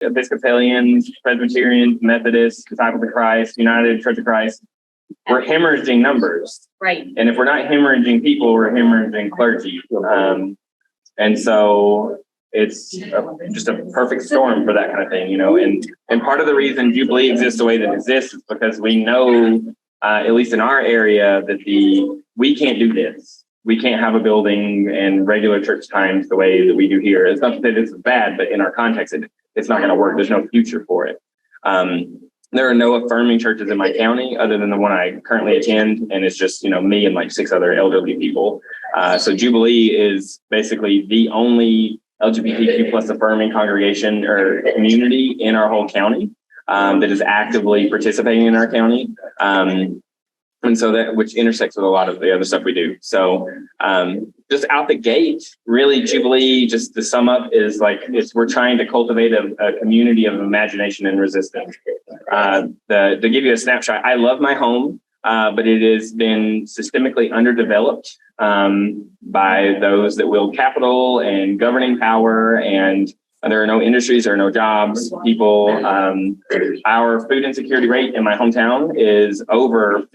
Episcopalians, Presbyterians, Methodists, Disciples of Christ, United Church of Christ. We're hemorrhaging numbers. Right. And if we're not hemorrhaging people, we're hemorrhaging clergy. And so it's just a perfect storm for that kind of thing, and part of the reason Jubilee exists the way that it exists is because we know, at least in our area, that we can't do this. We can't have a building and regular church times the way that we do here. It's not that it's bad, but in our context, it's not going to work. There's no future for it. There are no affirming churches in my county other than the one I currently attend, and it's just me and like 6 other elderly people. So Jubilee is basically the only LGBTQ plus affirming congregation or community in our whole county that is actively participating in our county. And so that, which intersects with a lot of the other stuff we do. So just out the gate, really Jubilee, just to sum up, is we're trying to cultivate a community of imagination and resistance. To give you a snapshot, I love my home, but it has been systemically underdeveloped by those that wield capital and governing power, and there are no industries, there are no jobs. People, our food insecurity rate in my hometown is over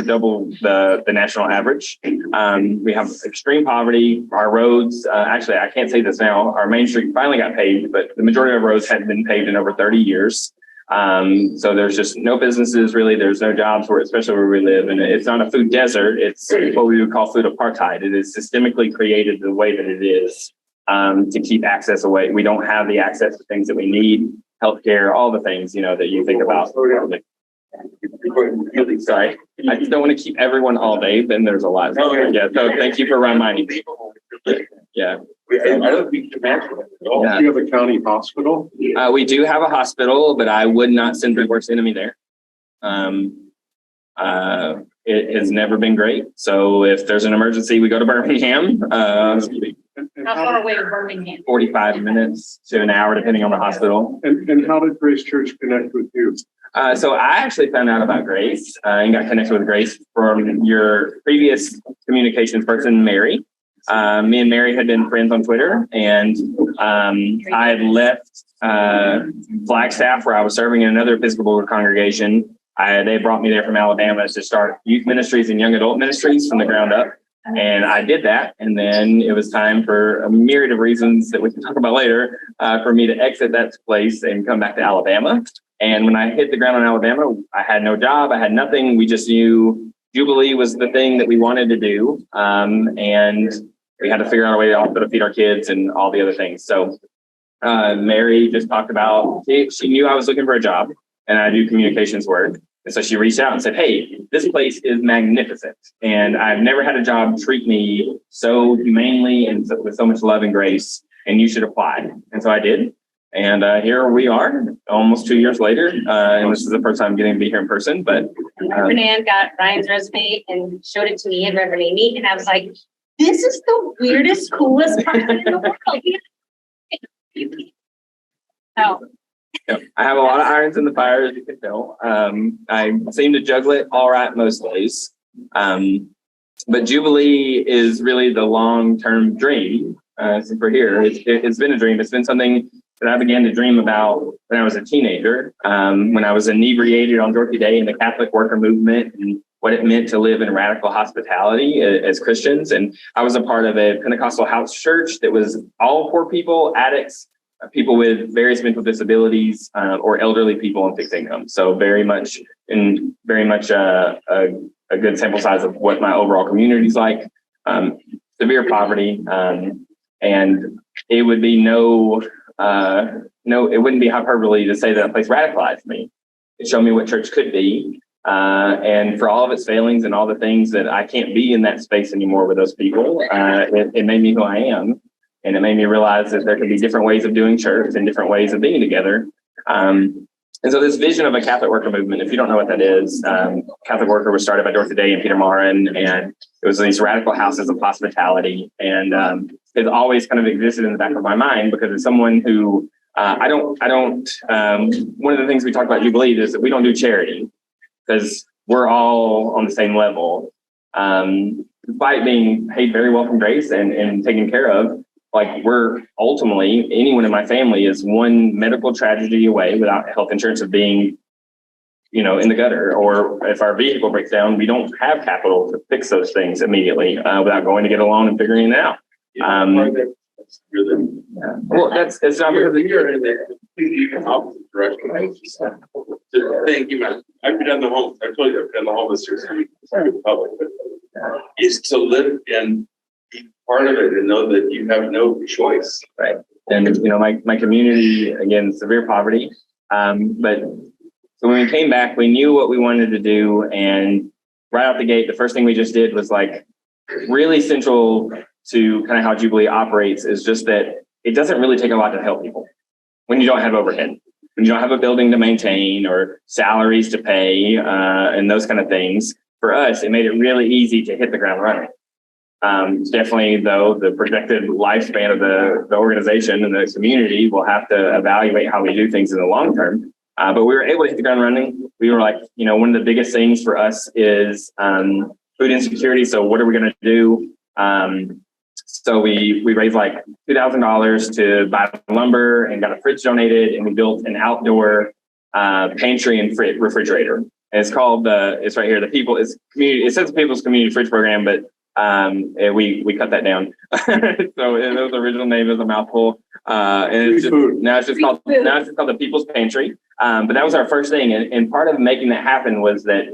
double the national average. We have extreme poverty. Our roads, actually, I can't say this now. Our main street finally got paved, but the majority of roads hadn't been paved in over 30 years. So there's just no businesses, really. There's no jobs, especially where we live. And it's not a food desert. It's what we would call food apartheid. It is systemically created the way that it is. To keep access away. We don't have the access to things that we need, healthcare, all the things, that you think about. Sorry, I just don't want to keep everyone all day, then there's a lot. Yeah, so thank you for reminding me. Yeah. I don't think you mentioned it at all. Do you have a county hospital? We do have a hospital, but I would not send the worst enemy there. It has never been great. So if there's an emergency, we go to Birmingham. How far away is Birmingham? 45 minutes to an hour, depending on the hospital. And how did Grace Church connect with you? So I actually found out about Grace and got connected with Grace from your previous communications person, Mary. Me and Mary had been friends on Twitter, and I had left Flagstaff, where I was serving in another Episcopal congregation. They brought me there from Alabama to start youth ministries and young adult ministries from the ground up. And I did that. And then it was time, for a myriad of reasons that we can talk about later, for me to exit that place and come back to Alabama. And when I hit the ground in Alabama, I had no job. I had nothing. We just knew Jubilee was the thing that we wanted to do. And we had to figure out a way to also feed our kids and all the other things. So Mary just talked about, she knew I was looking for a job and I do communications work. And so she reached out and said, hey, this place is magnificent. And I've never had a job treat me so humanely and with so much love and grace. And you should apply. And so I did. And here we are almost 2 years later. And this is the first time I'm getting to be here in person. But Reverend Ann got Ryan's resume and showed it to me and Reverend Amy. And I was like, this is the weirdest, coolest person in the world. So. Yep. I have a lot of irons in the fire, as you can tell. I seem to juggle it all right most days. But Jubilee is really the long-term dream. Since we're here, it's been a dream. It's been something that I began to dream about when I was a teenager, when I was inebriated on Dorothy Day in the Catholic worker movement and what it meant to live in radical hospitality as Christians. And I was a part of a Pentecostal house church that was all poor people, addicts, people with various mental disabilities, or elderly people on fixed income. So very much a good sample size of what my overall community is like. Severe poverty, and it would be it wouldn't be hyperbole to say that a place radicalized me. It showed me what church could be, and for all of its failings and all the things that I can't be in that space anymore with those people, it made me who I am. And it made me realize that there could be different ways of doing church and different ways of being together. And so this vision of a Catholic worker movement, if you don't know what that is, Catholic worker was started by Dorothy Day and Peter Marin, and it was these radical houses of hospitality. And it's always kind of existed in the back of my mind because as someone who, one of the things we talk about Jubilee is that we don't do charity because we're all on the same level. Despite being paid very well from Grace and taken care of, like we're ultimately, anyone in my family is one medical tragedy away without health insurance of being, you know, in the gutter, or if our vehicle breaks down, we don't have capital to fix those things immediately without going to get a loan and figuring it out. Well, it's not because you're in the completely opposite direction. Thank you, man. I've done the home. I told you I've done the homeless public. Is to live and be part of it and know that you have no choice. Right. And you know, my community, again, severe poverty. But so when we came back, we knew what we wanted to do, and right out the gate, the first thing we just did was like really central to kind of how Jubilee operates is just that it doesn't really take a lot to help people when you don't have overhead, when you don't have a building to maintain or salaries to pay and those kind of things. For us, it made it really easy to hit the ground running. Definitely, though, the projected lifespan of the organization and the community will have to evaluate how we do things in the long term. But we were able to hit the ground running. We were like, you know, one of the biggest things for us is food insecurity. So what are we going to do? So we raised like $2,000 to buy lumber and got a fridge donated, and we built an outdoor pantry and refrigerator. And it's called it's right here. It's community. It says the People's Community Fridge Program, but we cut that down. So the original name is a mouthful. And now it's just called the People's Pantry. But that was our first thing, and part of making that happen was that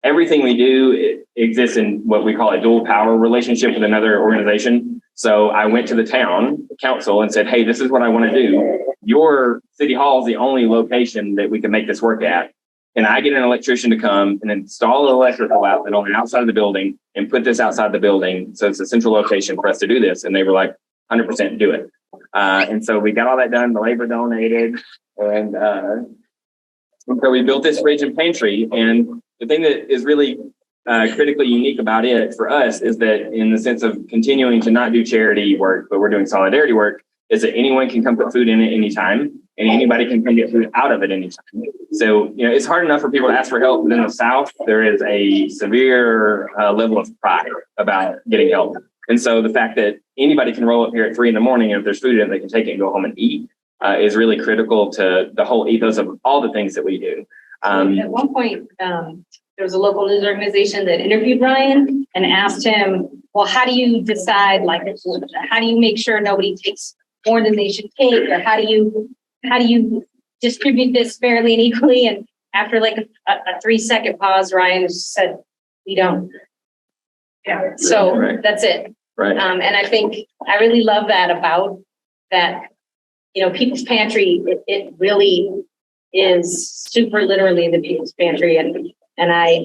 everything we do exists in what we call a dual power relationship with another organization. So I went to the town council and said, hey, this is what I want to do. Your city hall is the only location that we can make this work at. And I get an electrician to come and install the electrical outlet on the outside of the building and put this outside the building. So it's a central location for us to do this. And they were like, 100% do it. And so we got all that done, the labor donated. And so we built this fridge and pantry. And the thing that is really critically unique about it for us is that in the sense of continuing to not do charity work, but we're doing solidarity work, is that anyone can come put food in it anytime, and anybody can come get food out of it anytime. So, you know, it's hard enough for people to ask for help, but in the South, there is a severe level of pride about getting help. And so the fact that anybody can roll up here at 3 a.m, and if there's food in it, they can take it and go home and eat is really critical to the whole ethos of all the things that we do. At one point, there was a local news organization that interviewed Ryan and asked him, well, how do you decide, like, how do you make sure nobody takes more than they should take, or how do you distribute this fairly and equally? And after like a 3-second pause, Ryan just said, we don't. Yeah. So right. That's it. Right. And I think I really love that about that, you know, People's Pantry, it really is super literally the People's Pantry. And I,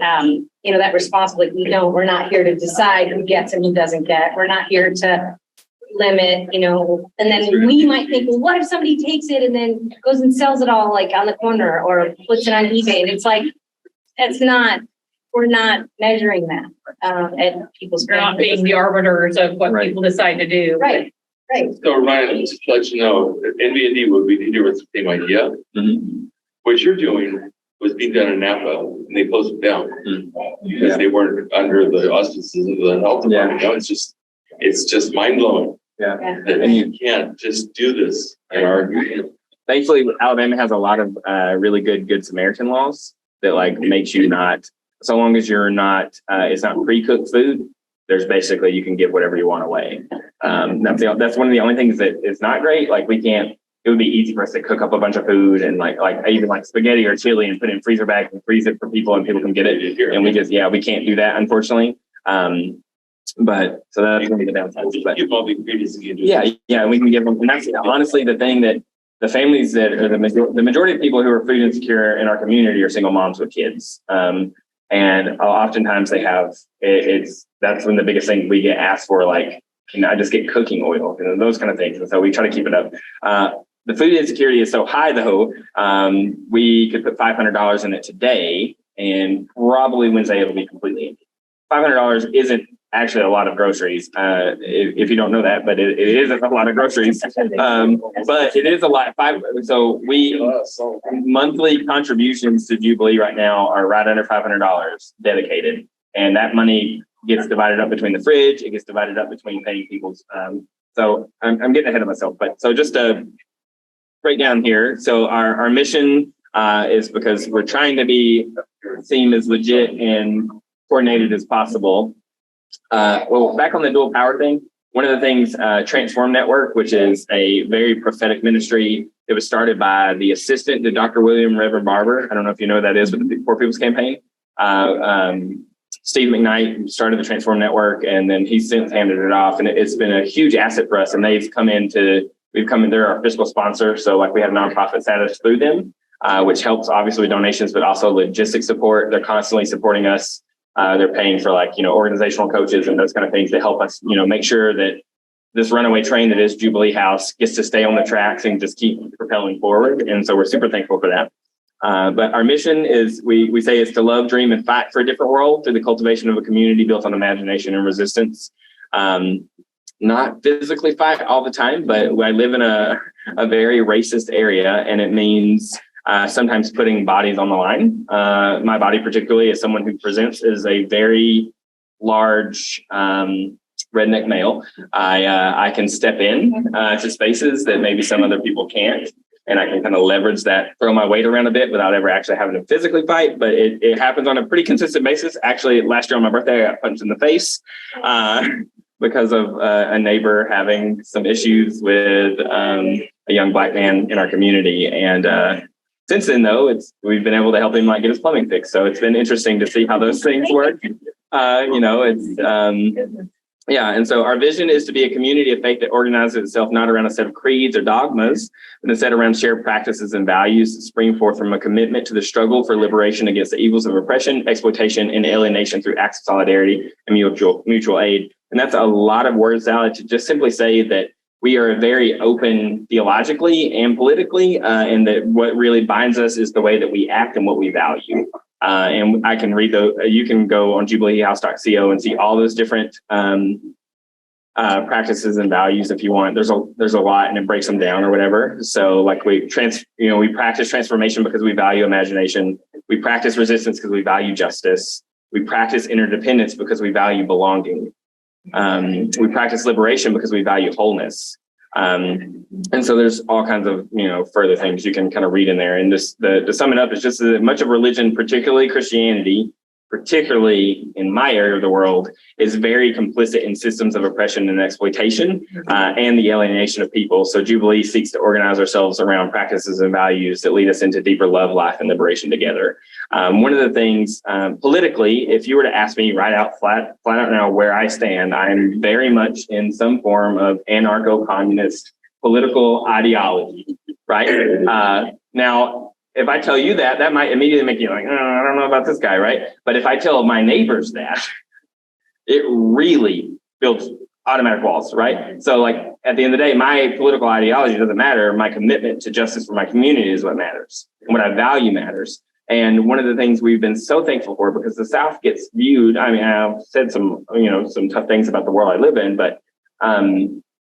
you know, that responsibility, we're not here to decide who gets and who doesn't get. We're not here to limit, you know, and then we might think, well, what if somebody takes it and then goes and sells it all like on the corner or puts it on eBay? And it's like, we're not measuring that at People's You're not being the arbiters of what right. people decide to do. Right. Right. So Ryan, just to let you know, NVND would be here with the same idea. Mm-hmm. What you're doing was being done in Napa, and they closed it down because they weren't under the auspices of the health department. You know, it's just mind blowing. Yeah. That you can't just do this in our region. Thankfully, Alabama has a lot of really good Samaritan laws that like makes you not, so long as you're not, it's not pre-cooked food, there's basically, you can give whatever you want away. That's one of the only things that is not great. Like it would be easy for us to cook up a bunch of food and like even like spaghetti or chili and put it in freezer bags and freeze it for people and people can get it. And we can't do that, unfortunately. But so that's going to be the downside. But give all the ingredients you do. Yeah, we can give them. And that's honestly the thing that the families that are the majority of people who are food insecure in our community are single moms with kids. And oftentimes they have, that's when the biggest thing we get asked for, like, can I just get cooking oil and those kind of things. And so we try to keep it up. The food insecurity is so high though, we could put $500 in it today and probably Wednesday it'll be completely empty. $500 isn't actually a lot of groceries, if you don't know that, but it isn't a lot of groceries. But it is a lot. So monthly contributions to Jubilee right now are right under $500 dedicated. And that money gets divided up between the fridge. It gets divided up between paying people's So I'm getting ahead of myself, but so just to break down here. So our mission is because we're trying to seem as legit and coordinated as possible. Well, back on the dual power thing, one of the things, Transform Network, which is a very prophetic ministry that was started by the assistant to Dr. William Reverend Barber. I don't know if you know who that is, with the Poor People's Campaign. Steve McKnight started the Transform Network, and then he's since handed it off, and it's been a huge asset for us. And we've come in, they're our fiscal sponsor. So like we have nonprofit status through them, which helps obviously with donations, but also logistic support. They're constantly supporting us. They're paying for organizational coaches and those kind of things to help us, make sure that this runaway train that is Jubilee House gets to stay on the tracks and just keep propelling forward. And so we're super thankful for that. But our mission is, we say, is to love, dream, and fight for a different world through the cultivation of a community built on imagination and resistance. Not physically fight all the time, but I live in a very racist area, and it means sometimes putting bodies on the line. My body, particularly as someone who presents as a very large redneck male, I can step in to spaces that maybe some other people can't. And I can kind of leverage that, throw my weight around a bit without ever actually having to physically fight. But it happens on a pretty consistent basis. Actually, last year on my birthday, I got punched in the face because of a neighbor having some issues with a young Black man in our community. And since then, though, we've been able to help him get his plumbing fixed. So it's been interesting to see how those things work. Yeah, and so our vision is to be a community of faith that organizes itself not around a set of creeds or dogmas, but instead around shared practices and values that spring forth from a commitment to the struggle for liberation against the evils of oppression, exploitation, and alienation through acts of solidarity and mutual aid. And that's a lot of word salad to just simply say that we are very open theologically and politically, and that what really binds us is the way that we act and what we value. And I can you can go on jubileehouse.co and see all those different practices and values if you want. There's a lot, and it breaks them down or whatever. So we practice transformation because we value imagination. We practice resistance because we value justice. We practice interdependence because we value belonging. We practice liberation because we value wholeness. And so there's all kinds of, further things you can kind of read in there. And just to sum it up, it's just that much of religion, particularly Christianity, particularly in my area of the world, is very complicit in systems of oppression and exploitation and the alienation of people. So Jubilee seeks to organize ourselves around practices and values that lead us into deeper love, life, and liberation together. One of the things politically, if you were to ask me flat out now where I stand, I'm very much in some form of anarcho-communist political ideology, right? Now, if I tell you that might immediately make you I don't know about this guy, right? But if I tell my neighbors that, it really builds automatic walls, right? So at the end of the day, my political ideology doesn't matter. My commitment to justice for my community is what matters, and what I value matters. And one of the things we've been so thankful for, because the South gets viewed, I've said some tough things about the world I live in, but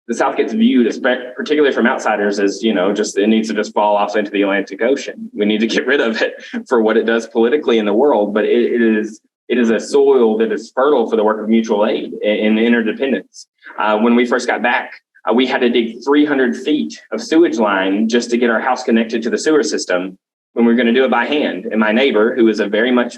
the South gets viewed, particularly from outsiders, as, it needs to just fall off into the Atlantic Ocean. We need to get rid of it for what it does politically in the world. But it is a soil that is fertile for the work of mutual aid and interdependence. When we first got back, we had to dig 300 feet of sewage line just to get our house connected to the sewer system when we were going to do it by hand. And my neighbor, who is a very much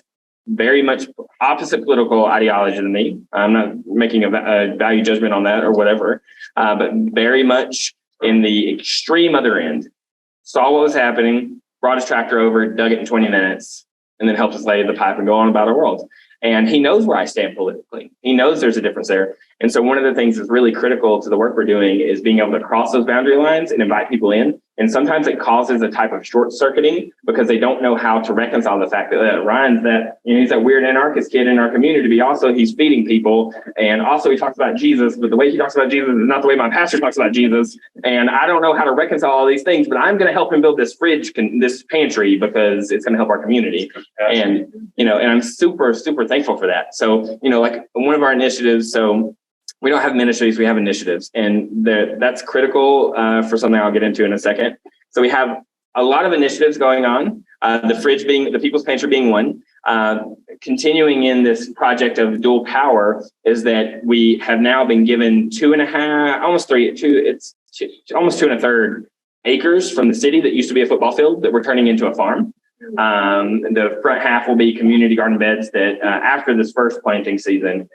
opposite political ideology than me. I'm not making a value judgment on that or whatever, but very much in the extreme other end, saw what was happening, brought his tractor over, dug it in 20 minutes, and then helped us lay the pipe and go on about our world. And he knows where I stand politically. He knows there's a difference there. And so one of the things that's really critical to the work we're doing is being able to cross those boundary lines and invite people in. And sometimes it causes a type of short circuiting because they don't know how to reconcile the fact that Ryan's he's that weird anarchist kid in our community, but also he's feeding people. And also he talks about Jesus, but the way he talks about Jesus is not the way my pastor talks about Jesus. And I don't know how to reconcile all these things, but I'm going to help him build this this pantry because it's going to help our community. And, and I'm super, super thankful for that. So, one of our initiatives, so we don't have ministries, we have initiatives, and that's critical for something I'll get into in a second. So we have a lot of initiatives going on, the People's Pantry being one. continuing in this project of dual power is that we have now been given 2.5, almost 3, almost 2 1/3 acres from the city that used to be a football field that we're turning into a farm. The front half will be community garden beds that after this first planting season,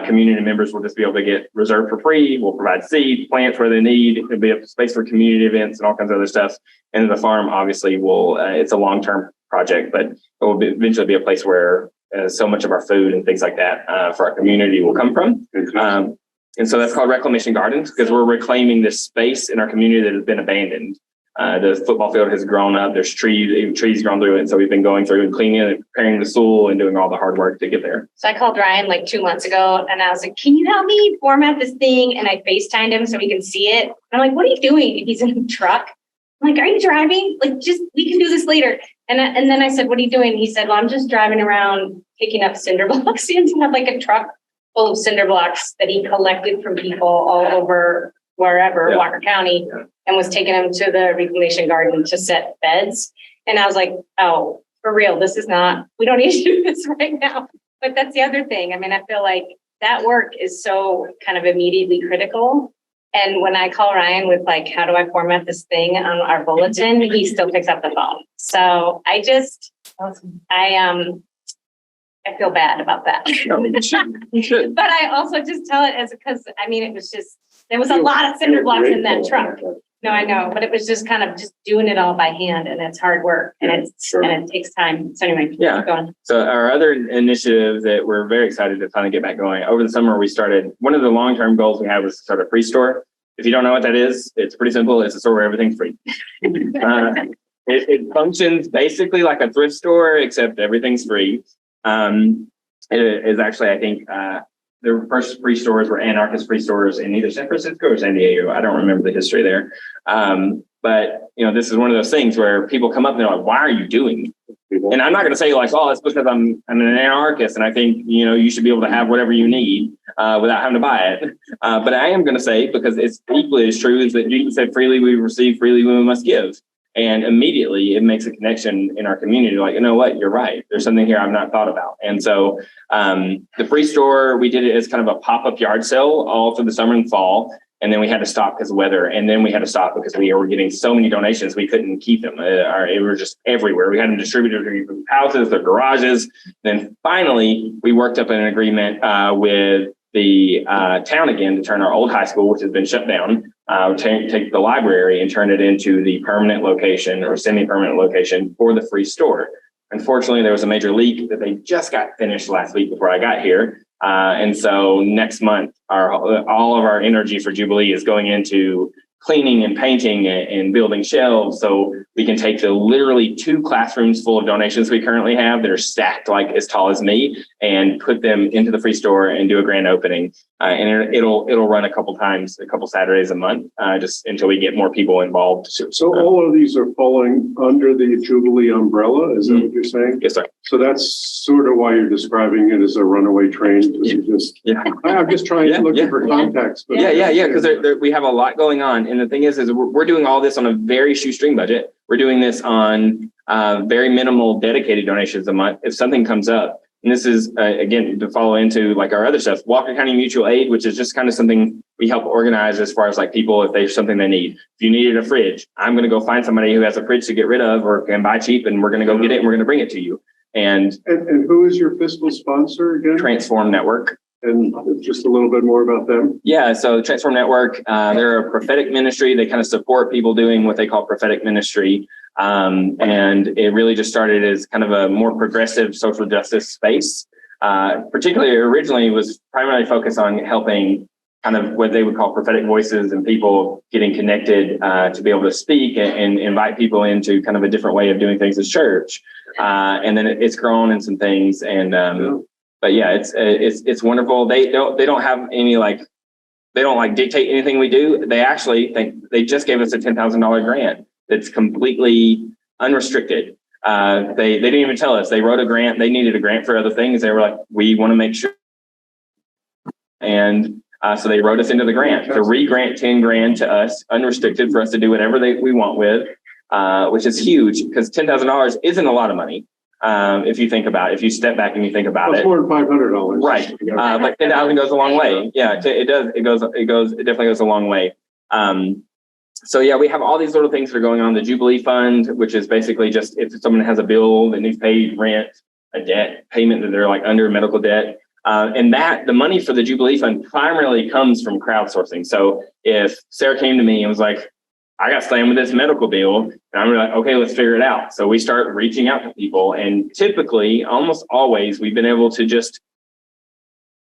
community members will just be able to get reserved for free. We'll provide seed, plants where they need. There'll be a space for community events and all kinds of other stuff. And the farm obviously will, it's a long-term project, but it will eventually be a place where so much of our food and things like that for our community will come from. And so that's called Reclamation Gardens because we're reclaiming this space in our community that has been abandoned. The football field has grown up. There's trees grown through it. And so we've been going through and cleaning it, preparing the soil and doing all the hard work to get there. So I called Ryan like 2 months ago and I was like, can you help me format this thing? And I FaceTimed him so we can see it. I'm like, what are you doing? And he's in a truck. I'm like, are you driving? Like, we can do this later. And then I said, what are you doing? He said, well, I'm just driving around picking up cinder blocks. He had like a truck full of cinder blocks that he collected from people all over wherever, Walker County, and was taking them to the reclamation garden to set beds. And I was like, oh, for real, we don't need to do this right now. But that's the other thing. I mean, I feel like that work is so kind of immediately critical. And when I call Ryan with like, how do I format this thing on our bulletin, he still picks up the phone. So I feel bad about that. No, you should. But I also just tell it because I mean, there was a lot of cinder blocks in that truck. No, I know, but it was just kind of just doing it all by hand and it's hard work and it takes time. So anyway, keep going. So our other initiative that we're very excited to finally get back going over the summer, we started, one of the long-term goals we had was to start a free store. If you don't know what that is, it's pretty simple. It's a store where everything's free. It functions basically like a thrift store, except everything's free. It is actually, I think, the first free stores were anarchist free stores in either San Francisco or San Diego. I don't remember the history there. But, this is one of those things where people come up and they're like, why are you doing it? And I'm not going to say like, oh, it's because I'm an anarchist and I think, you should be able to have whatever you need without having to buy it. But I am going to say, because it's equally as true, is that Jesus said, freely we receive, freely we must give. And immediately it makes a connection in our community. Like, you know what, you're right. There's something here I've not thought about. And so the free store, we did it as kind of a pop-up yard sale all through the summer and fall. And then we had to stop because of weather. And then we had to stop because we were getting so many donations, we couldn't keep them. It was just everywhere. We had them distributed to houses, their garages. Then finally, we worked up an agreement with the town again to turn our old high school, which has been shut down, take the library and turn it into the permanent location or semi-permanent location for the free store. Unfortunately, there was a major leak that they just got finished last week before I got here. And so next month, all of our energy for Jubilee is going into cleaning and painting and building shelves. So we can take the literally 2 classrooms full of donations we currently have that are stacked like as tall as me and put them into the free store and do a grand opening. And it'll run a couple Saturdays a month, just until we get more people involved. So all of these are falling under the Jubilee umbrella, is that what you're saying? Yes, sir. So that's sort of why you're describing it as a runaway train. I'm just looking for context. But because we have a lot going on. And the thing is we're doing all this on a very shoestring budget. We're doing this on very minimal dedicated donations a month. If something comes up, and this is, again, to follow into like our other stuff, Walker County Mutual Aid, which is just kind of something we help organize as far as like people, if there's something they need. If you needed a fridge, I'm going to go find somebody who has a fridge to get rid of or can buy cheap, and we're going to go get it and we're going to bring it to you. And who is your fiscal sponsor again? Transform Network. And just a little bit more about them. Yeah, so Transform Network, they're a prophetic ministry. They kind of support people doing what they call prophetic ministry. And it really just started as kind of a more progressive social justice space. Particularly originally was primarily focused on helping kind of what they would call prophetic voices and people getting connected to be able to speak and invite people into kind of a different way of doing things as church. And then it's grown in some things. And but yeah, it's wonderful. They don't have any they don't dictate anything we do. They actually they just gave us a $10,000 grant that's completely unrestricted. They didn't even tell us. They wrote a grant. They needed a grant for other things. They were like, we want to make sure. And so they wrote us into the grant to re-grant 10 grand to us, unrestricted, for us to do whatever we want with, which is huge because $10,000 isn't a lot of money. If you think about it, if you step back and you think about It's it. more than $500. Right. But 10,000 goes a long way. Yeah, it does. It definitely goes a long way. So yeah, we have all these little things that are going on. The Jubilee Fund, which is basically just if someone has a bill that needs paid, rent, a debt payment that they're like under medical debt. And that the money for the Jubilee Fund primarily comes from crowdsourcing. So if Sarah came to me and was like, I got slammed with this medical bill, and I'm like, okay, let's figure it out. So we start reaching out to people, and typically, almost always, we've been able to just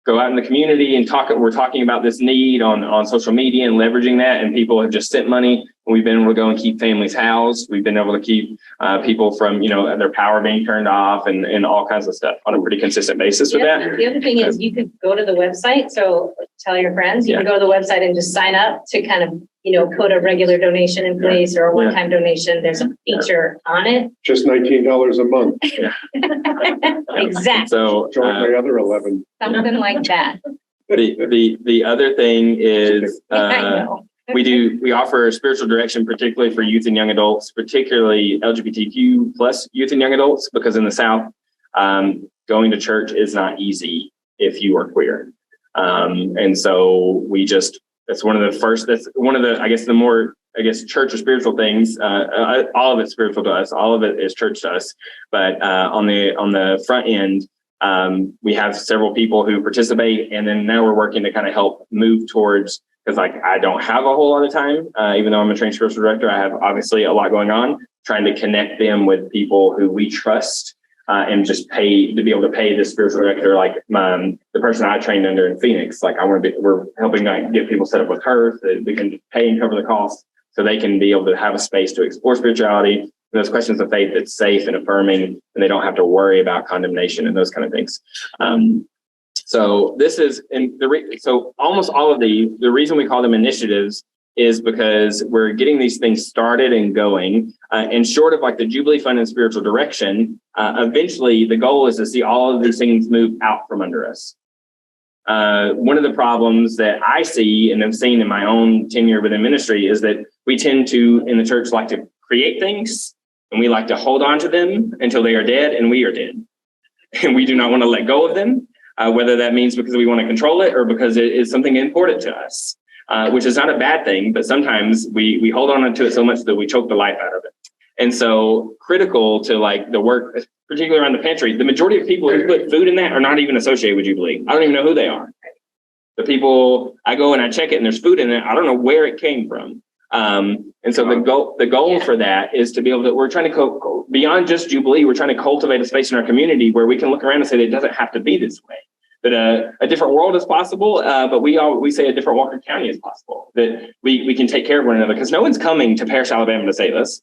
go out in the community and talk. We're talking about this need on social media and leveraging that, and people have just sent money. And we've been able to go and keep families housed. We've been able to keep people from, their power being turned off and all kinds of stuff on a pretty consistent basis with that. The other thing is you could go to the website. So tell your friends, you can go to the website and just sign up to kind of, put a regular donation in place or a one-time donation. There's a feature on it. Just $19 a month. Exactly. So Join my other 11. Something like that. the other thing is I know. we offer spiritual direction, particularly for youth and young adults, particularly LGBTQ plus youth and young adults, because in the South, going to church is not easy if you are queer. And so that's one of the more church or spiritual things. All of it's spiritual to us. All of it is church to us. But on the front end, we have several people who participate, and then now we're working to kind of help move towards, because I don't have a whole lot of time, even though I'm a trained spiritual director. I have obviously a lot going on, trying to connect them with people who we trust, and just pay to be able to pay this spiritual director, like the person I trained under in Phoenix. Like we're helping get people set up with her so that we can pay and cover the cost, so they can be able to have a space to explore spirituality and those questions of faith that's safe and affirming, and they don't have to worry about condemnation and those kind of things. So this is, so almost all of the reason we call them initiatives is because we're getting these things started and going. And short of like the Jubilee Fund and spiritual direction, eventually the goal is to see all of these things move out from under us. One of the problems that I see and have seen in my own tenure within ministry is that we tend to, in the church, like to create things, and we like to hold on to them until they are dead and we are dead. And we do not want to let go of them, whether that means because we want to control it or because it is something important to us, which is not a bad thing, but sometimes we hold on to it so much that we choke the life out of it. And so critical to like the work, particularly around the pantry, the majority of people who put food in that are not even associated with Jubilee. I don't even know who they are. The people, I go and I check it and there's food in it. I don't know where it came from. And so the goal for that is to be able to, we're trying to beyond just Jubilee, we're trying to cultivate a space in our community where we can look around and say that it doesn't have to be this way. That a different world is possible, but we say a different Walker County is possible. That we can take care of one another, because no one's coming to Paris, Alabama to save us.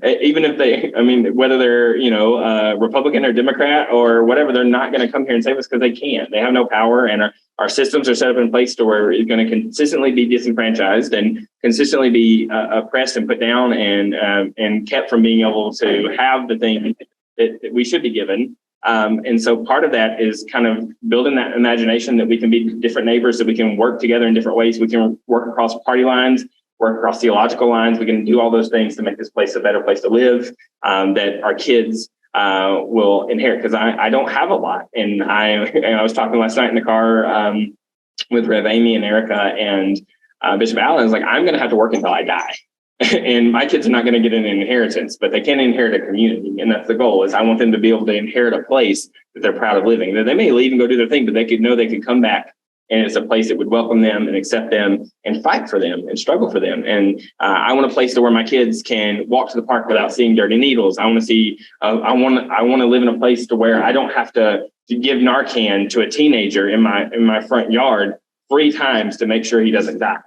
Even if whether they're Republican or Democrat or whatever, they're not going to come here and save us because they can't. They have no power, and our systems are set up in place to where it's going to consistently be disenfranchised and consistently be oppressed and put down and kept from being able to have the thing that we should be given. And so part of that is kind of building that imagination that we can be different neighbors, that we can work together in different ways. We can work across party lines, work across theological lines. We can do all those things to make this place a better place to live, that our kids will inherit. Because I don't have a lot. And I was talking last night in the car with Rev Amy and Erica and Bishop Allen. I was like, I'm going to have to work until I die. And my kids are not going to get an inheritance, but they can inherit a community. And that's the goal, is I want them to be able to inherit a place that they're proud of living. That they may leave and go do their thing, but they could know they could come back, and it's a place that would welcome them and accept them and fight for them and struggle for them. And I want a place to where my kids can walk to the park without seeing dirty needles. I want to see, I want to live in a place to where I don't have to give Narcan to a teenager in my front yard 3 times to make sure he doesn't die.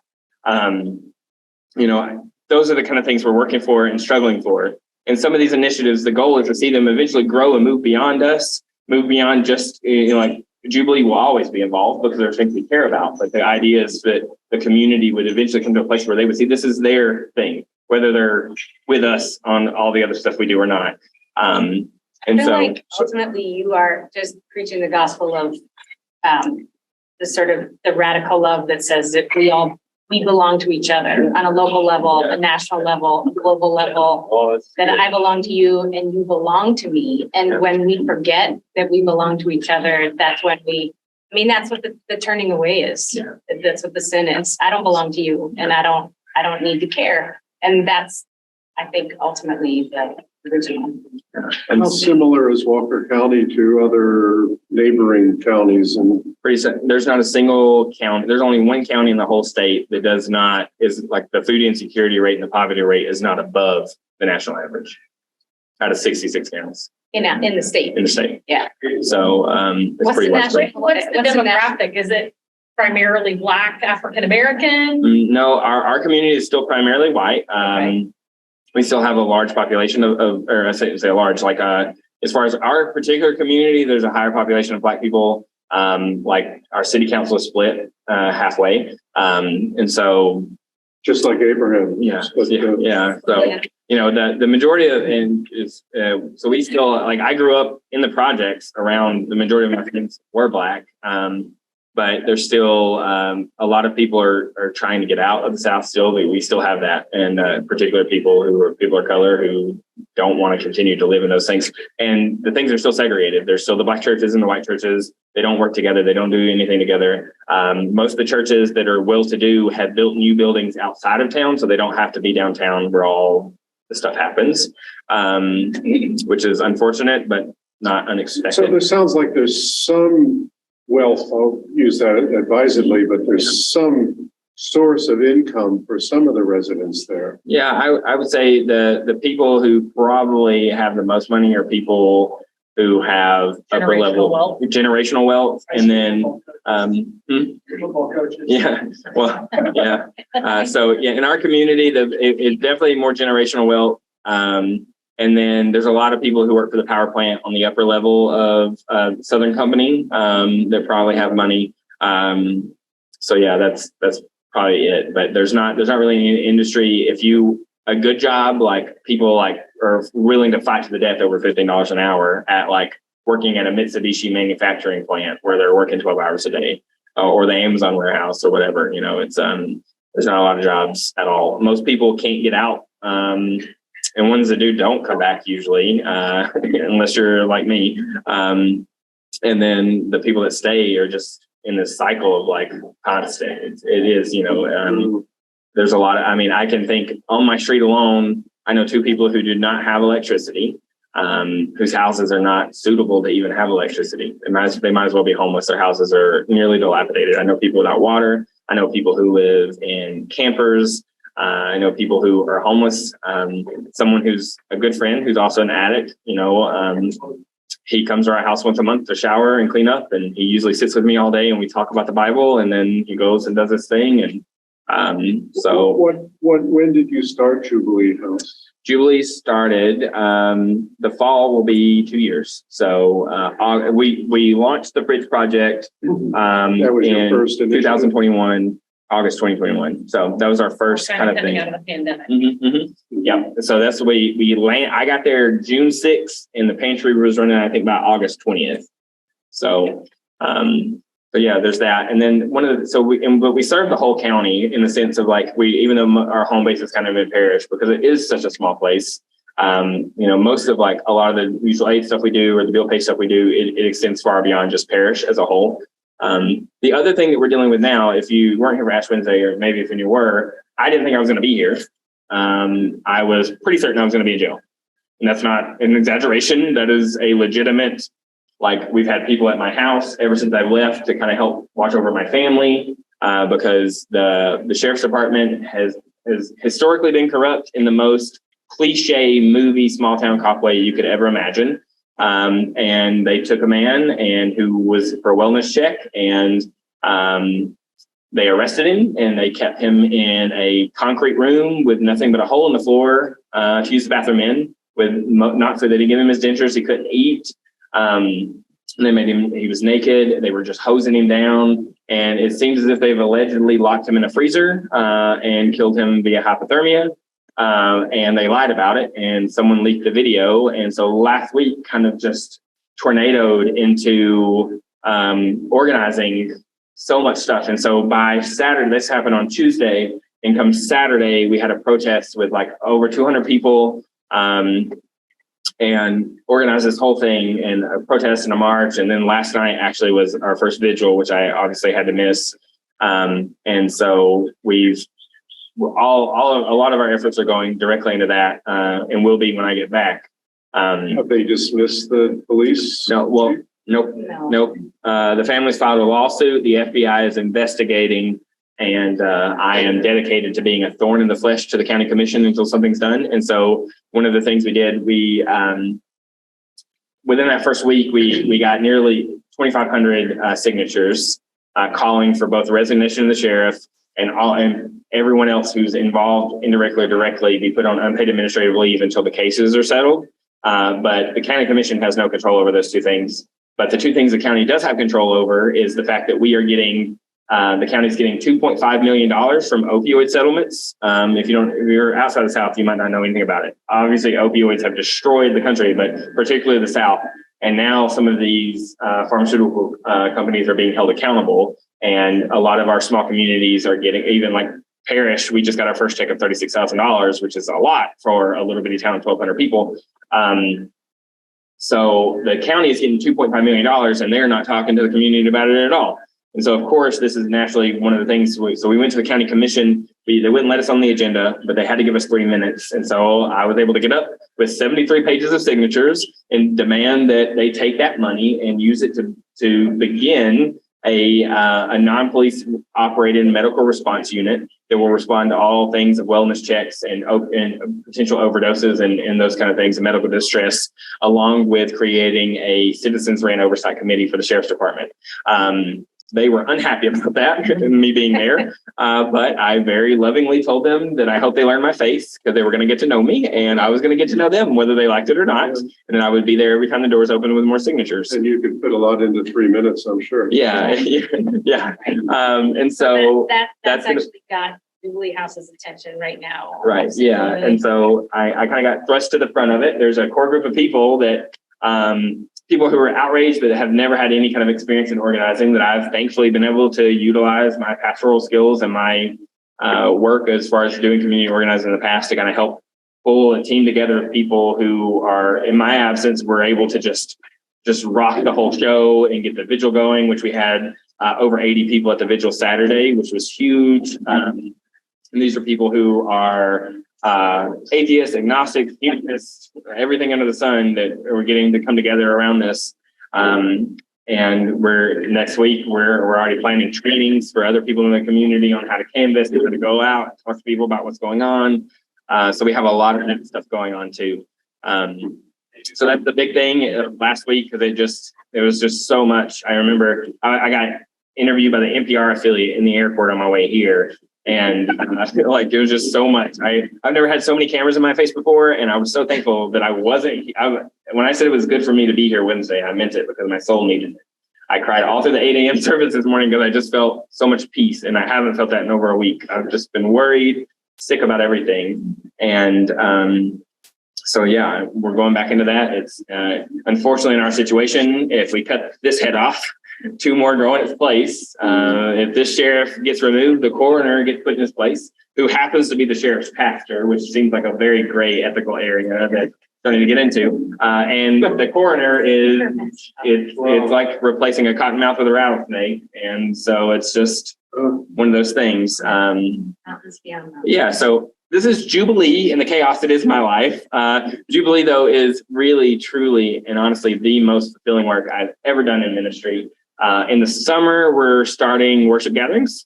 Those are the kind of things we're working for and struggling for. And some of these initiatives, the goal is to see them eventually grow and move beyond us, move beyond just, like Jubilee will always be involved because there's things we care about. But the idea is that the community would eventually come to a place where they would see this is their thing, whether they're with us on all the other stuff we do or not. And I feel so like ultimately you are just preaching the gospel of the sort of the radical love that says that we all we belong to each other on a local level, a national level, a global level, that I belong to you and you belong to me. And when we forget that we belong to each other, that's when that's what the turning away is. Yeah. That's what the sin is. I don't belong to you and I don't need to care. And that's, I think, ultimately the original. How similar is Walker County to other neighboring counties? And There's not a single county. There's only one county in the whole state that is like the food insecurity rate and the poverty rate is not above the national average out of 66 counties In the state. in the state. Yeah. So, it's What's pretty the widespread. national? What's the demographic? Is it primarily Black, African American? No, our community is still primarily white. Okay. We still have a large population or I say large, like, as far as our particular community, there's a higher population of Black people. Like our city council is split, halfway. And so. just like Abraham. Yeah. But, Yeah. So, you know, the majority of so we still, like, I grew up in the projects around the majority of my friends were Black. But there's still a lot of people are trying to get out of the South still. We still have that, and particular people of color who don't want to continue to live in those things. And the things are still segregated. There's still the Black churches and the white churches. They don't work together. They don't do anything together. Most of the churches that are well-to-do have built new buildings outside of town, so they don't have to be downtown where all the stuff happens, which is unfortunate, but not unexpected. So there sounds like there's some wealth, I'll use that advisedly, but there's some source of income for some of the residents there. Yeah, I would say the people who probably have the most money are people who have upper level generational wealth, and then Football coaches. yeah, well, yeah. So yeah, in our community, it's definitely more generational wealth. And then there's a lot of people who work for the power plant on the upper level of Southern Company that probably have money. So yeah, that's probably it. But there's not really any industry. If a good job, like people like are willing to fight to the death over $15 an hour at like working at a Mitsubishi manufacturing plant where they're working 12 hours a day, or the Amazon warehouse or whatever. You know, it's there's not a lot of jobs at all. Most people can't get out. And ones that do don't come back usually, unless you're like me. And then the people that stay are just in this cycle of like constant. It is, you know, there's a lot of, I can think on my street alone, I know 2 people who do not have electricity, whose houses are not suitable to even have electricity. They might as well be homeless. Their houses are nearly dilapidated. I know people without water. I know people who live in campers. I know people who are homeless. Someone who's a good friend who's also an addict, you know, he comes to our house once a month to shower and clean up, and he usually sits with me all day and we talk about the Bible, and then he goes and does his thing. And so when did you start Jubilee House? Jubilee started, the fall will be 2 years. So we launched the Bridge Project That was your in first initiative? 2021. August 2021. So that was our first kind of thing. Out of the pandemic. Yeah. So that's the way we land. I got there June 6th, and the pantry was running, I think, by August 20th. So, but yeah, there's that. And then but we serve the whole county in the sense of like even though our home base is kind of in Parish, because it is such a small place. You know, most of like a lot of the mutual aid stuff we do or the bill pay stuff we do, it extends far beyond just Parish as a whole. The other thing that we're dealing with now, if you weren't here for Ash Wednesday, or maybe if you were, I didn't think I was going to be here. I was pretty certain I was going to be in jail. And that's not an exaggeration. That is a legitimate, like, we've had people at my house ever since I've left to kind of help watch over my family, because the sheriff's department has historically been corrupt in the most cliche movie small town cop way you could ever imagine. And they took a man who was for a wellness check, and they arrested him, and they kept him in a concrete room with nothing but a hole in the floor to use the bathroom in, not so they didn't give him his dentures. He couldn't eat. And they he was naked. They were just hosing him down. And it seems as if they've allegedly locked him in a freezer and killed him via hypothermia. And they lied about it, and someone leaked the video. And so last week kind of just tornadoed into organizing so much stuff. And so by Saturday, this happened on Tuesday, and come Saturday, we had a protest with like over 200 people, and organized this whole thing, and a protest and a march. And then last night actually was our first vigil, which I obviously had to miss. And so a lot of our efforts are going directly into that, and will be when I get back. Have they dismissed the police? No, well, nope. The family's filed a lawsuit. The FBI is investigating, and I am dedicated to being a thorn in the flesh to the county commission until something's done. And so one of the things we did, within that first week, we got nearly 2,500 signatures calling for both the resignation of the sheriff and everyone else who's involved indirectly or directly be put on unpaid administrative leave until the cases are settled. But the county commission has no control over those two things. But the two things the county does have control over is the fact that we are getting, the county's getting $2.5 million from opioid settlements. If you're outside the South, you might not know anything about it. Obviously, opioids have destroyed the country, but particularly the South. And now some of these pharmaceutical companies are being held accountable. And a lot of our small communities are getting, even like Parish, we just got our first check of $36,000, which is a lot for a little bitty town of 1,200 people. So the county is getting $2.5 million, and they're not talking to the community about it at all. And so, of course, this is naturally one of the things. So we went to the county commission. They wouldn't let us on the agenda, but they had to give us 3 minutes. And so I was able to get up with 73 pages of signatures and demand that they take that money and use it to begin a non-police operated medical response unit that will respond to all things of wellness checks and potential overdoses and those kind of things, and medical distress, along with creating a citizens ran oversight committee for the sheriff's department. They were unhappy about that, me being there, but I very lovingly told them that I hope they learned my face, because they were going to get to know me, and I was going to get to know them, whether they liked it or not. And then I would be there every time the doors open with more signatures. And you could fit a lot into 3 minutes, I'm sure. Yeah, yeah. And so that's actually got Jubilee House's attention right now. Right. Yeah. And so I kind of got thrust to the front of it. There's a core group of people that people who are outraged but have never had any kind of experience in organizing, that I've thankfully been able to utilize my pastoral skills and my work as far as doing community organizing in the past to kind of help pull a team together of people who are, in my absence, were able to just rock the whole show and get the vigil going, which we had over 80 people at the vigil Saturday, which was huge. And these are people who are atheists, agnostics, humanists, everything under the sun that we're getting to come together around this. And next week, we're already planning trainings for other people in the community on how to canvas, how to go out, talk to people about what's going on. So we have a lot of different stuff going on too. So that's the big thing last week, because it was just so much. I remember I got interviewed by the NPR affiliate in the airport on my way here. And I feel like it was just so much. I've never had so many cameras in my face before, and I was so thankful that when I said it was good for me to be here Wednesday, I meant it, because my soul needed it. I cried all through the 8 a.m. service this morning because I just felt so much peace, and I haven't felt that in over a week. I've just been worried, sick about everything. And so, yeah, we're going back into that. It's unfortunately in our situation, if we cut this head off, 2 more grow in its place. If this sheriff gets removed, the coroner gets put in his place, who happens to be the sheriff's pastor, which seems like a very gray ethical area that don't need to get into. And the coroner it's like replacing a cottonmouth with a rattlesnake. And so it's just one of those things. Yeah, so this is Jubilee and the chaos that is my life. Jubilee, though, is really, truly, and honestly the most fulfilling work I've ever done in ministry. In the summer, we're starting worship gatherings,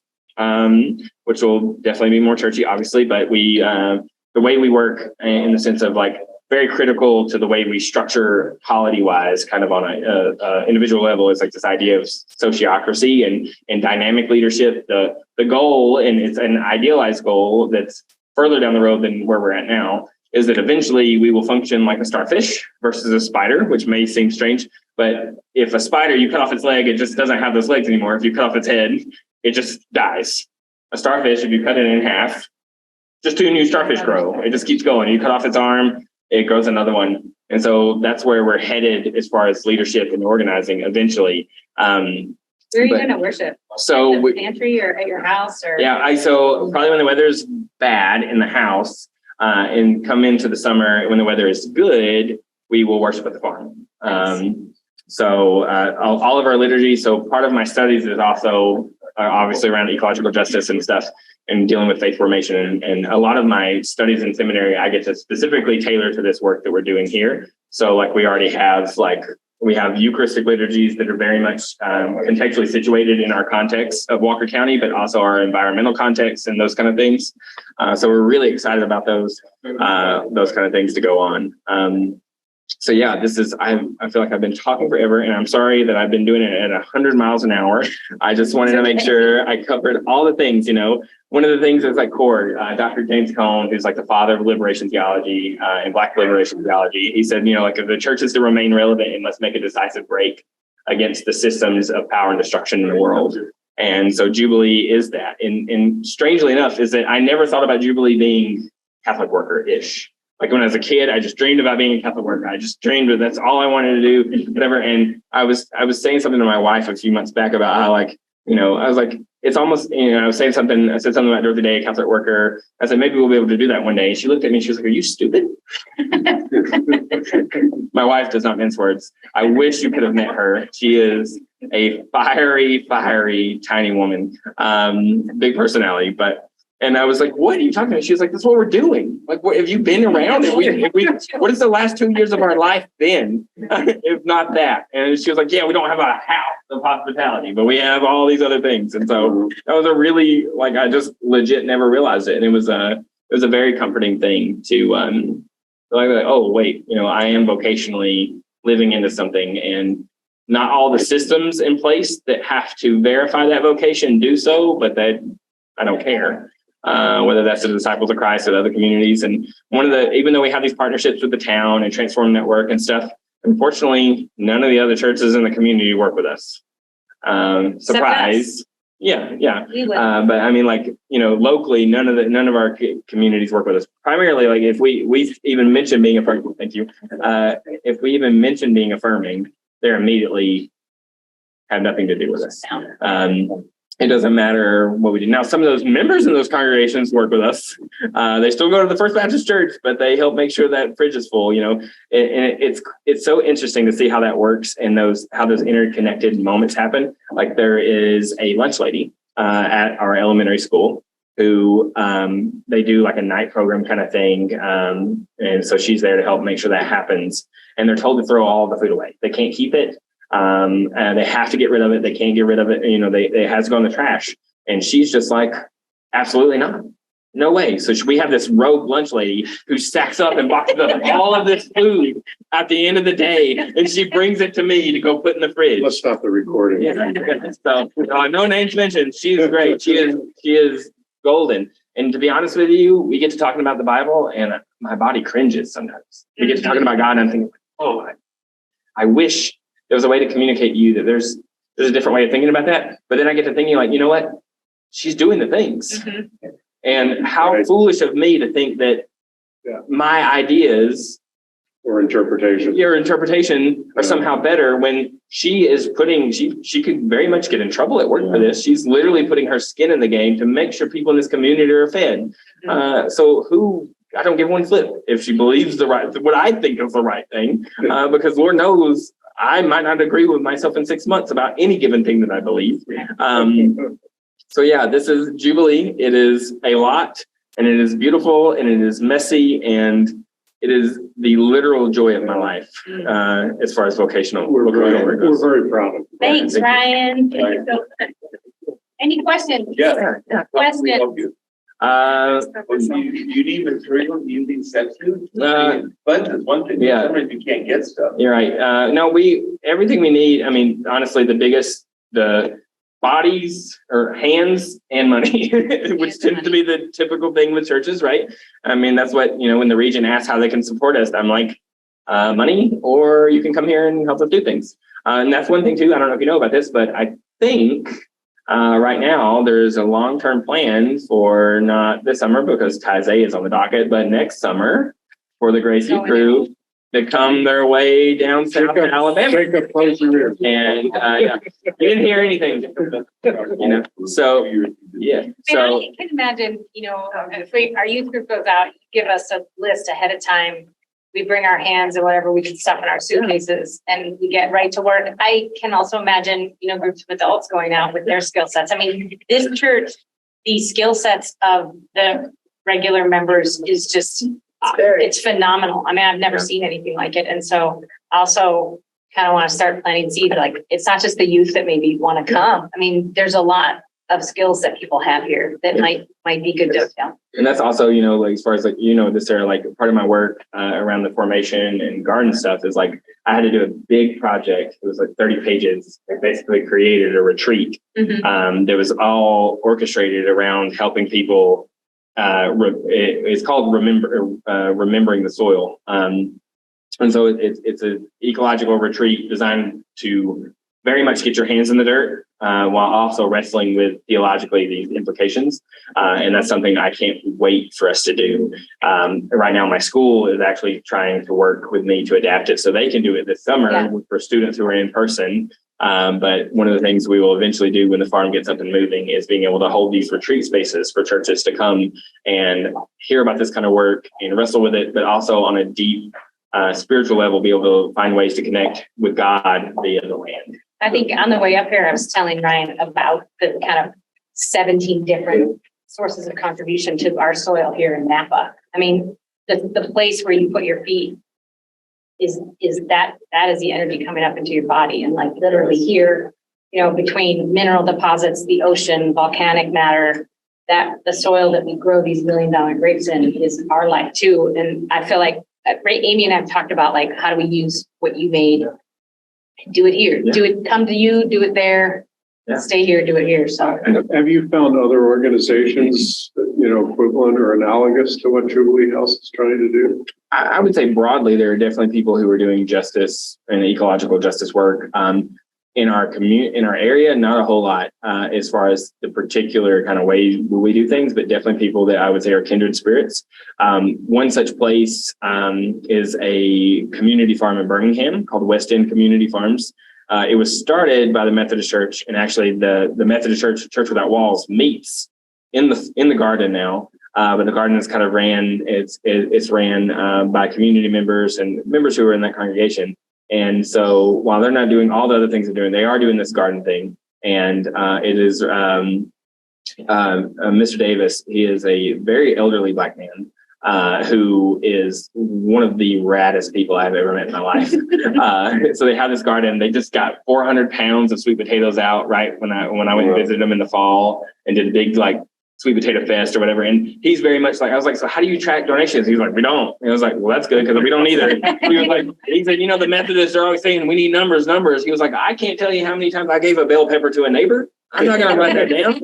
which will definitely be more churchy, obviously, but the way we work in the sense of like very critical to the way we structure polity-wise, kind of on a individual level, is like this idea of sociocracy and dynamic leadership. The goal, and it's an idealized goal that's further down the road than where we're at now, is that eventually we will function like a starfish versus a spider, which may seem strange. But if a spider, you cut off its leg, it just doesn't have those legs anymore. If you cut off its head, it just dies. A starfish, if you cut it in half, just 2 new starfish grow. It just keeps going. You cut off its arm, it grows another one. And so that's where we're headed as far as leadership and organizing eventually. Where are you But- gonna worship? So At the we, pantry or at your house or? yeah, so probably when the weather's bad in the house, and come into the summer when the weather is good, we will worship at the farm. So all of our liturgy. So part of my studies is also obviously around ecological justice and stuff, and dealing with faith formation. And a lot of my studies in seminary, I get to specifically tailor to this work that we're doing here. So like we already have we have Eucharistic liturgies that are very much contextually situated in our context of Walker County, but also our environmental context and those kind of things. So we're really excited about those kind of things to go on. So yeah, I feel like I've been talking forever, and I'm sorry that I've been doing it at 100 miles an hour. I just wanted to make sure I covered all the things, One of the things is like core, Dr. James Cone, who's like the father of liberation theology and Black liberation theology. He said, if the church is to remain relevant, it must make a decisive break against the systems of power and destruction in the world. And so Jubilee is that. And strangely enough, is that I never thought about Jubilee being Catholic worker-ish. Like when I was a kid, I just dreamed about being a Catholic worker. I just dreamed that that's all I wanted to do, whatever. And I was saying something to my wife a few months back about how I was like, it's almost, I said something about Dorothy Day, a Catholic worker. I said, maybe we'll be able to do that one day. And she looked at me and she was like, are you stupid? My wife does not mince words. I wish you could have met her. She is a fiery, tiny woman, big personality, and I was like, what are you talking about? She was like, that's what we're doing. Like, what have you been around? What has the last 2 years of our life been, if not that? And she was like, yeah, we don't have a house of hospitality, but we have all these other things. And so that was a really, I just legit never realized it. And it was a very comforting thing to, oh, wait, I am vocationally living into something, and not all the systems in place that have to verify that vocation do so, but that I don't care. Whether that's the Disciples of Christ or other communities. And even though we have these partnerships with the town and Transform Network and stuff, unfortunately, none of the other churches in the community work with us. Surprise. Yeah. But I mean, locally, none of our communities work with us. Primarily, if we even mention being affirming, thank you. If we even mention being affirming, they're immediately have nothing to do with us. It doesn't matter what we do. Now, some of those members in those congregations work with us. They still go to the First Baptist Church, but they help make sure that fridge is full, and it's so interesting to see how that works and how those interconnected moments happen. Like there is a lunch lady at our elementary school who they do like a night program kind of thing. And so she's there to help make sure that happens. And they're told to throw all the food away. They can't keep it. And they have to get rid of it. They can't get rid of it. It has to go in the trash. And she's just like, absolutely not. No way. So we have this rogue lunch lady who stacks up and boxes up all of this food at the end of the day. And she brings it to me to go put in the fridge. Let's stop the recording. Yeah. So no names mentioned. She is great. She is golden. And to be honest with you, we get to talking about the Bible and my body cringes sometimes. We get to talking about God and I'm thinking, oh, I wish there was a way to communicate to you that there's a different way of thinking about that. But then I get to thinking you know what? She's doing the things. Mm-hmm. And how foolish of me to think that my ideas or interpretation are somehow better when she is she could very much get in trouble at work for this. She's literally putting her skin in the game to make sure people in this community are fed. So I don't give one flip if she believes what I think is the right thing, because Lord knows I might not agree with myself in 6 months about any given thing that I believe. So yeah, this is Jubilee. It is a lot, and it is beautiful, and it is messy, and it is the literal joy of my life as far as vocational. We're very proud of it. Thanks, Ryan. Any questions? Yeah. Questions? You need material, you need sections. Budget is one thing. Yeah. Sometimes you can't get stuff. You're right. No, everything we need. I mean, honestly, the bodies or hands and money, which tends to be the typical thing with churches, right? I mean, that's what, when the region asks how they can support us, I'm like, money, or you can come here and help us do things. And that's one thing too. I don't know if you know about this, but I think right now there's a long-term plan for not this summer because Taizé is on the docket, but next summer for the Gracie crew that come their way down south to Alabama. Jacob, close your ears. And yeah, you didn't hear anything, you know. So yeah, so I can imagine, if our youth group goes out, give us a list ahead of time. We bring our hands and whatever we can stuff in our suitcases and we get right to work. I can also imagine, groups of adults going out with their skill sets. I mean, this church, the skill sets of the regular members is just, it's phenomenal. I mean, I've never seen anything like it. And so also kind of want to start planting seeds. Like, it's not just the youth that maybe want to come. I mean, there's a lot of skills that people have here that might be good to know. And that's also, like, as far as this Sarah, like part of my work around the formation and garden stuff is like, I had to do a big project. It was like 30 pages. I basically created a retreat that was all orchestrated around helping people. It's called Remembering the Soil. And so it's an ecological retreat designed to very much get your hands in the dirt while also wrestling with theologically these implications. And that's something I can't wait for us to do. Right now, my school is actually trying to work with me to adapt it so they can do it this summer for students who are in person. But one of the things we will eventually do when the farm gets up and moving is being able to hold these retreat spaces for churches to come and hear about this kind of work and wrestle with it, but also on a deep spiritual level, be able to find ways to connect with God via the land. I think on the way up here, I was telling Ryan about the kind of 17 different sources of contribution to our soil here in Napa. I mean, the place where you put your feet is that is the energy coming up into your body. And like literally here, between mineral deposits, the ocean, volcanic matter, that the soil that we grow these $1 million grapes in is our life too. And I feel like Amy and I have talked about like, how do we use what you made? Do it here, do it, come to you, do it there, stay here, do it here. So Have you found other organizations, equivalent or analogous to what Jubilee House is trying to do? I would say broadly, there are definitely people who are doing justice and ecological justice work. In our community, in our area, not a whole lot as far as the particular kind of way we do things, but definitely people that I would say are kindred spirits. One such place is a community farm in Birmingham called West End Community Farms. It was started by the Methodist Church, and actually the Methodist Church Without Walls meets in the garden now. But the garden is kind of ran by community members and members who are in that congregation. And so while they're not doing all the other things they're doing, they are doing this garden thing. And it is Mr. Davis. He is a very elderly Black man who is one of the raddest people I've ever met in my life. So they have this garden. They just got 400 pounds of sweet potatoes out right when I went and visited them in the fall and did a big sweet potato fest or whatever. And he's very much like, I was like, so how do you track donations? He was like, we don't. And I was like, well, that's good because we don't either. He said, the Methodists are always saying we need numbers. He was like, I can't tell you how many times I gave a bell pepper to a neighbor. I'm not going to write that down,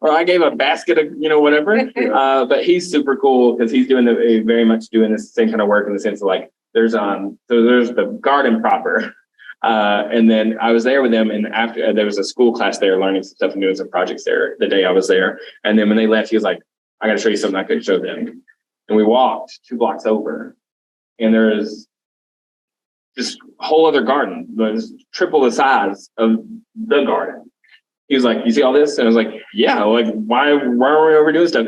or I gave a basket of, whatever. But he's super cool because he's very much doing this same kind of work in the sense of like, there's the garden proper. And then I was there with them, and after there was a school class there learning some stuff and doing some projects there the day I was there. And then when they left, he was like, I got to show you something I couldn't show them. And we walked 2 blocks over, and there is this whole other garden, was triple the size of the garden. He was like, you see all this? And I was like, yeah, like why are we overdoing stuff?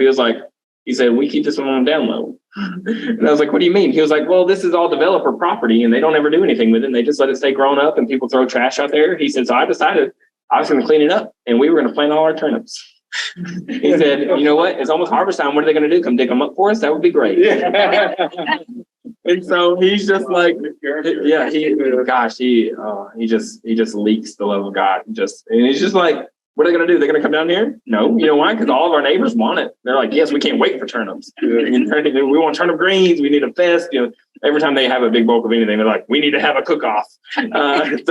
He said, we keep this one on down low. And I was like, what do you mean? He was like, well, this is all developer property and they don't ever do anything with it. And they just let it stay grown up and people throw trash out there. He said, so I decided I was going to clean it up and we were going to plant all our turnips. He said, you know what? It's almost harvest time. What are they going to do? Come dig them up for us? That would be great. And so he's just like, yeah, he just leaks the love of God. And he's just like, what are they going to do? They're going to come down here? No. You know why? Because all of our neighbors want it. They're like, yes, we can't wait for turnips. We want turnip greens. We need a fest. Every time they have a big bulk of anything, they're like, we need to have a cook-off. And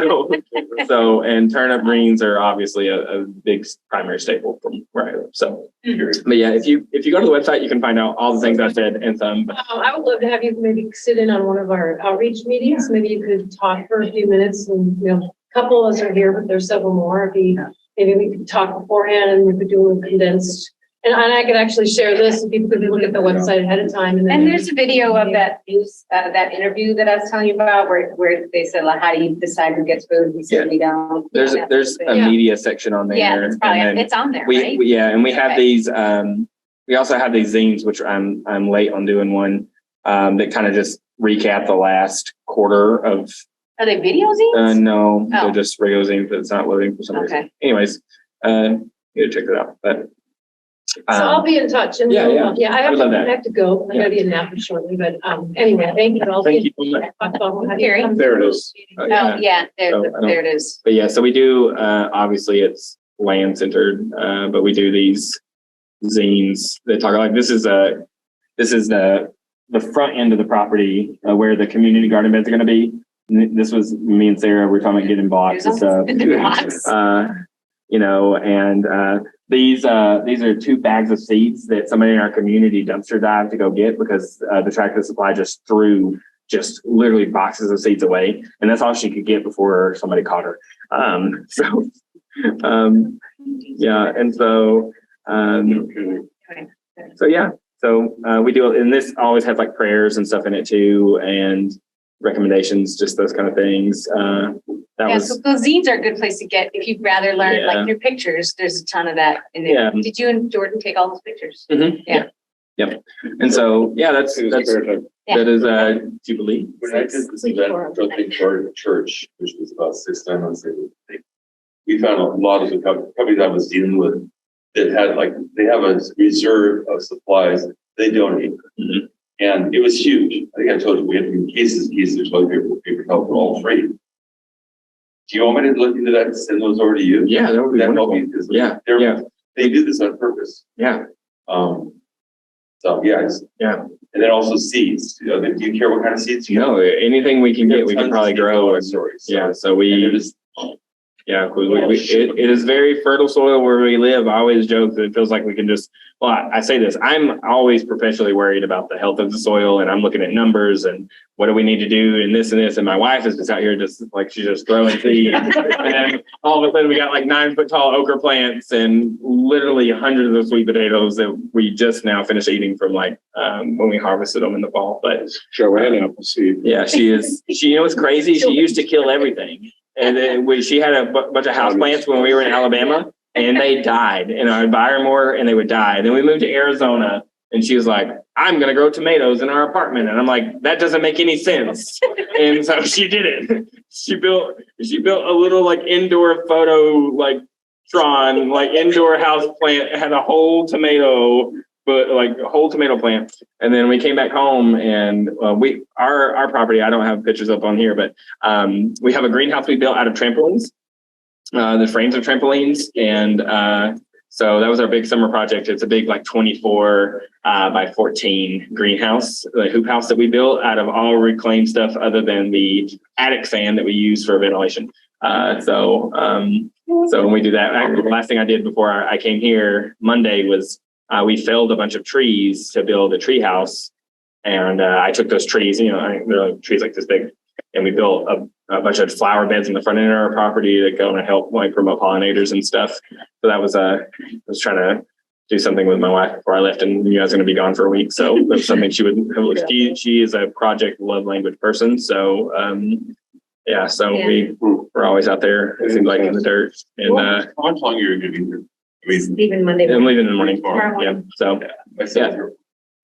turnip greens are obviously a big primary staple from where I live. So, but yeah, if you go to the website, you can find out all the things I said and some. I would love to have you maybe sit in on one of our outreach meetings. Maybe you could talk for a few minutes, and a couple of us are here, but there's several more. Maybe we could talk beforehand and we could do a condensed And I could actually share this, and people could look at the website ahead of time and then. And there's a video of that news, that interview that I was telling you about where they said, like, how do you decide who gets food? We said we don't. There's a Yeah. media section on there. Yeah, it's probably, and then it's on there, we, right? and we have Okay. these, we also have these zines, which I'm late on doing one, that kind of just recap the last quarter of, Are they video zines? no, Oh. they're just regular zines, but it's not loading for some reason. Okay. Anyways, you gotta check it out, but. So I'll be in touch and Yeah, yeah. yeah, I would love that. I have to go. I'm gonna be in Napa shortly, but anyway, thank you. I'll Thank be- you so much. talk about how Here. you- There it is. Oh, yeah, So, I don't- there it is. But yeah, so we do, obviously it's land centered, but we do these zines that talk like, this is the front end of the property, where the community garden beds are gonna be. This was me and Sarah, we're talking about getting blocks and stuff. Blocks. You know, and, these are 2 bags of seeds that somebody in our community dumpster dived to go get because, the Tractor Supply just threw literally boxes of seeds away. And that's all she could get before somebody caught her. Yeah. And so, yeah, so we do, and this always has like prayers and stuff in it too, and recommendations, just those kind of things. That Yeah, was, so those zines are a good place to get, if you'd rather learn, Yeah. like your pictures, there's a ton of that in there. Yeah. Did you and Jordan take all those pictures? yeah. Yep. And so, yeah, that Yeah. is Jubilee. When I did this event, Jubilee Garden Church, which was about 6-9 months ago, we found a lot of the companies I was dealing with that had they have a reserve of supplies they donate. Mhm. And it was huge. I think I told you, we had cases of toilet paper towel for all free. Do you want me to look into that and send those over to you? Yeah, that would be That wonderful. help you, 'cause Yeah, they're- yeah. They do this on purpose. Yeah, So yeah. and then also seeds. Do you care what kind of seeds you No, anything we can get, we can Tons of probably seeds, grow. all And, sorts. So- yeah, so and we, they're just- it is very fertile soil where we live. I always joke that it feels like we can just, well, I say this, I'm always perpetually worried about the health of the soil, and I'm looking at numbers and what do we need to do and this and this. And my wife is just out here just like, she's just throwing seeds. And all of a sudden we got like 9-foot tall okra plants and literally hundreds of sweet potatoes that we just now finished eating from when we harvested them in the fall. But Joanne Appleseed. yeah, you know what's crazy? She used to kill everything. And then she had a bunch of houseplants when we were in Alabama, and they died. And I'd buy her more and they would die. And then we moved to Arizona, and she was like, I'm going to grow tomatoes in our apartment. And I'm like, that doesn't make any sense. And so she did it. She built a little indoor photo, Tron, indoor house plant. It had a whole tomato, but a whole tomato plant. And then we came back home, and our property, I don't have pictures up on here, but we have a greenhouse we built out of trampolines, the frames of trampolines. And so that was our big summer project. It's a big 24 by 14 greenhouse, the hoop house that we built out of all reclaimed stuff other than the attic fan that we use for ventilation. So when we do that, actually, the last thing I did before I came here Monday was we felled a bunch of trees to build a tree house. And I took those trees, they're trees like this big, and we built a bunch of flower beds in the front end of our property that go and help promote pollinators and stuff. So that was I was trying to do something with my wife before I left, and I was going to be gone for a week. So that was something she would. She is a project love language person. So we're always out there. It seems like in the dirt. And How long you're going to be here? I mean, Even Monday. I'm leaving in the morning. Tomorrow Yeah. morning. So myself,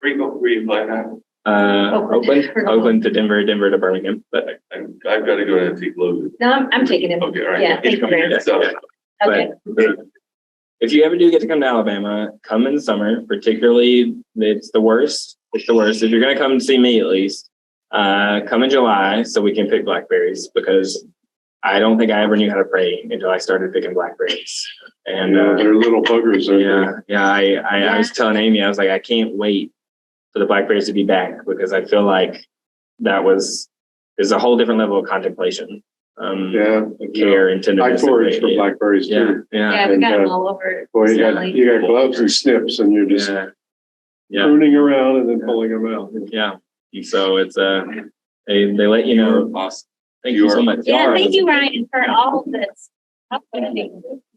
where you flying out? Oakland to Denver to Birmingham. But I've got to go and take load. No, I'm taking him. Okay, all right. Yeah, thank you very much. So, Okay. But if you ever do get to come to Alabama, come in the summer. Particularly, it's the worst. It's the worst. If you're going to come see me, at least, come in July so we can pick blackberries, because I don't think I ever knew how to pray until I started picking blackberries. And They're little buggers. I was telling Amy, I was like, I can't wait for the blackberries to be back, because I feel like there's a whole different level of contemplation, care and I tenderness. forage for blackberries too. Yeah, we got them all over. Boy, you got gloves and snips, and you're just pruning around and then pulling them out. Yeah. And so it's they let you know. awesome. Thank you so much. Yeah, thank you, Ryan, for all of this.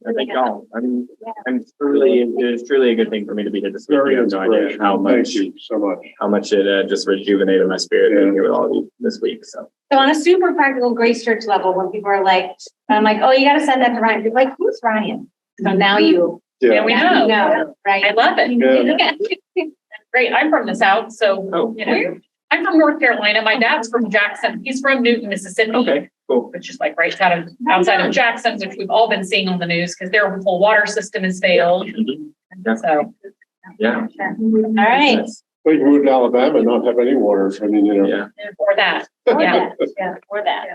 I think y'all, I'm truly, it is truly a good thing for me to be here this week. Very You have no idea inspirational. Thank you so much. how much it just rejuvenated my spirit being here with all of you this week. So So on a super practical Grace Church level, when people are like, I'm like, oh, you gotta send that to Ryan. You're like, who's Ryan? So now you Yeah, we know. know, right? I love it. Yeah. Great. I'm from the South, so, oh, you know, I'm from North Carolina. My dad's from Jackson. He's from Newton, Mississippi. okay, cool. Which is like right outside of Jackson, which we've all been seeing on the news because their whole water system has failed. Yeah. So, Yeah. All right. Well, you can move to Alabama and not have any water. I mean, you know. Yeah. or that. Or Yeah. that, yeah, or that.